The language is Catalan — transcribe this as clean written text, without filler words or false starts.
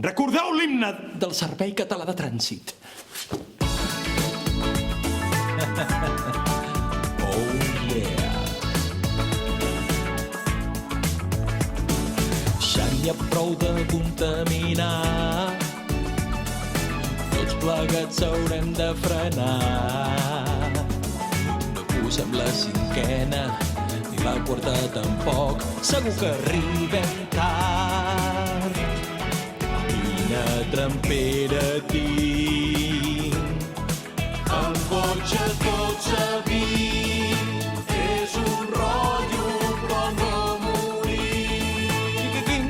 Recordeu l'himne del Servei Català de Trànsit. Oh, yeah. Ja n'hi ha prou de contaminar. Tots plegats haurem de frenar. No posem la cinquena, ni la quarta tampoc. Segur que arribem tard. Quina trempera tinc. El cotxe tot sabit és un rotllo però no morir. Quin.